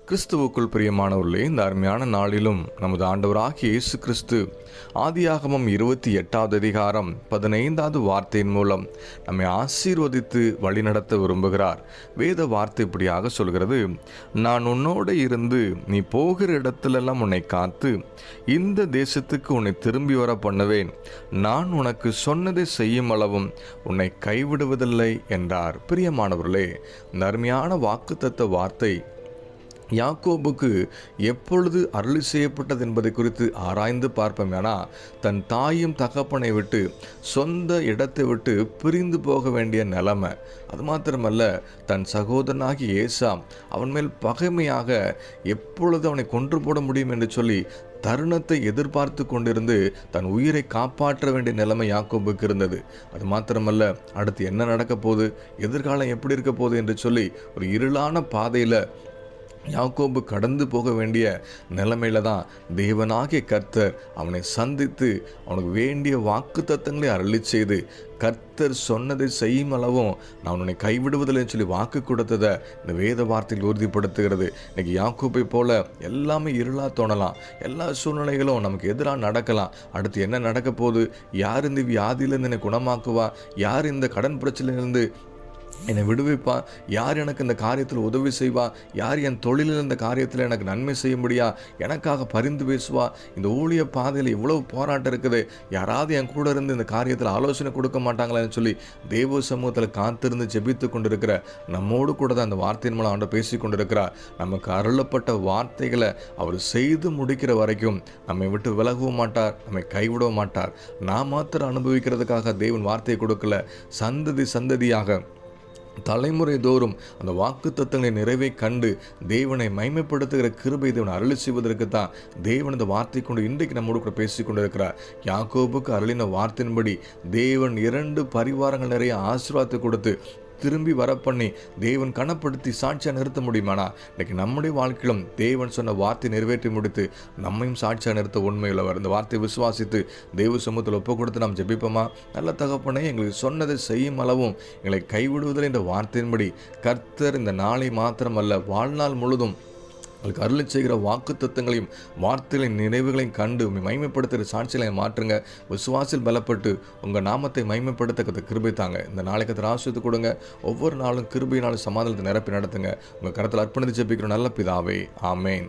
கிறிஸ்துவுக்குள் பிரியமானவர்களே, இந்த அருமையான நாளிலும் நமது ஆண்டவராகிய இயேசு கிறிஸ்து ஆதியாகமம் 28வது அதிகாரம் 15வது வார்த்தையின் மூலம் நம்மை ஆசீர்வதித்து வழிநடத்த விரும்புகிறார். வேத வார்த்தை இப்படியாக சொல்கிறது: நான் உன்னோடு இருந்து நீ போகிற இடத்திலெல்லாம் உன்னை காத்து இந்த தேசத்துக்கு உன்னை திரும்பி வர பண்ணுவேன். நான் உனக்கு சொன்னதை செய்யும் அளவும் உன்னை கைவிடுவதில்லை என்றார். பிரியமானவர்களே, இந்த அருமையான வாக்குத்தத்த வார்த்தை யாக்கோபுக்கு எப்பொழுது அருளி செய்யப்பட்டது என்பதை குறித்து ஆராய்ந்து பார்ப்போம். ஆனால் தன் தாயும் தகப்பனை விட்டு சொந்த இடத்தை விட்டு பிரிந்து போக வேண்டிய நிலைமை, அது மாத்திரமல்ல தன் சகோதரனாகி ஏசா அவன் மேல் பகைமையாக எப்பொழுது அவனை கொன்று போட முடியும் என்று சொல்லி தருணத்தை எதிர்பார்த்து கொண்டிருந்து தன் உயிரை காப்பாற்ற வேண்டிய நிலைமை யாக்கோபுக்கு இருந்தது. அது மாத்திரமல்ல, அடுத்து என்ன நடக்க போகுது, எதிர்காலம் எப்படி இருக்க போகுது என்று சொல்லி ஒரு இருளான பாதையில் யாக்கோபு கடந்து போக வேண்டிய நிலைமையில தான் தேவனாகிய கர்த்தர் அவனை சந்தித்து அவனுக்கு வேண்டிய வாக்குத்தத்தங்களை அருளி செய்து, கர்த்தர் சொன்னதை செய்யும் அளவும் நான் உன்னை கைவிடுவதில்லைன்னு சொல்லி வாக்கு கொடுத்ததை இந்த வேத வார்த்தையில் உறுதிப்படுத்துகிறது. இன்னைக்கு யாக்கோபை போல எல்லாமே இருளாக தோணலாம், எல்லா சூழ்நிலைகளும் நமக்கு எதிராக நடக்கலாம். அடுத்து என்ன நடக்க போகுது, யார் இந்த வியாதியிலேருந்து என்னை குணமாக்குவா, யார் இந்த கடன் பிரச்சனையிலேருந்து என்னை விடுவிப்பா, யார் எனக்கு இந்த காரியத்தில் உதவி செய்வா, யார் என் தொழிலில் இந்த காரியத்தில் எனக்கு நன்மை செய்ய முடியா, எனக்காக பரிந்து பேசுவா, இந்த ஊழிய பாதையில் இவ்வளவு போராட்டம் இருக்குது, யாராவது என் கூட இருந்து இந்த காரியத்தில் ஆலோசனை கொடுக்க மாட்டாங்களான்னு சொல்லி தேவ சமூகத்தில் காத்திருந்து ஜெபித்து கொண்டிருக்கிற நம்மோடு கூட தான் அந்த வார்த்தையின் மூலம் ஆண்டவர் பேசி கொண்டிருக்கிறார். நமக்கு அருளப்பட்ட வார்த்தைகளை அவர் செய்து முடிக்கிற வரைக்கும் நம்மை விட்டு விலகவும் மாட்டார், நம்மை கைவிடவும் மாட்டார். நான் மாத்திரம் அனுபவிக்கிறதுக்காக தேவன் வார்த்தையை கொடுக்கல, சந்ததி சந்ததியாக தலைமுறை தோறும் அந்த வாக்கு தத்தங்களை நிறைவை கண்டு தேவனை மைமைப்படுத்துகிற கிருபை தேவன் அருளி செய்வதற்கு தான் தேவன் இந்த வார்த்தை கொண்டு இன்றைக்கு நம்மோடு கூட பேசி கொண்டிருக்கிறார். யாக்கோபுக்கு அருளின வார்த்தையின்படி தேவன் 2 பரிவாரங்கள் நிறைய ஆசீர்வாதத்தை கொடுத்து திரும்பி வர பண்ணி தேவன் கனப்படுத்தி சாட்சியாக நிறுத்த முடியுமானா, இன்றைக்கி நம்முடைய வாழ்க்கையிலும் தேவன் சொன்ன வார்த்தை நிறைவேற்றி முடித்து நம்மையும் சாட்சியாக நிறுத்த உண்மையுள்ளவர். இந்த வார்த்தையை விசுவாசித்து தேவ சமூகத்தில் ஒப்பு கொடுத்து நாம் ஜெபிப்போமா? நல்ல தகப்பனே, எங்களுக்கு சொன்னதை செய்யும் அளவும் எங்களை கைவிடுவதில் என்ற வார்த்தையின்படி கர்த்தர் இந்த நாளை மாத்திரமல்ல வாழ்நாள் முழுதும் உங்களுக்கு அருளி செய்கிற வாக்கு தத்தங்களையும் வார்த்தைகளின் நினைவுகளையும் கண்டு மைமைப்படுத்துகிற சாட்சிகளை மாற்றுங்க. விசுவாசில் பலப்பட்டு உங்கள் நாமத்தை மைமைப்படுத்த கிருபை தாங்க. இந்த நாளைக்கு ஆசீர்வாதத்தை கொடுங்க. ஒவ்வொரு நாளும் கிருபையினாலும் சமாதானத்தை நிரப்பி நடத்துங்க. உங்கள் கரத்தில் அர்ப்பணித்து ஜெபிக்கிற நல்ல பிதாவே, ஆமேன்.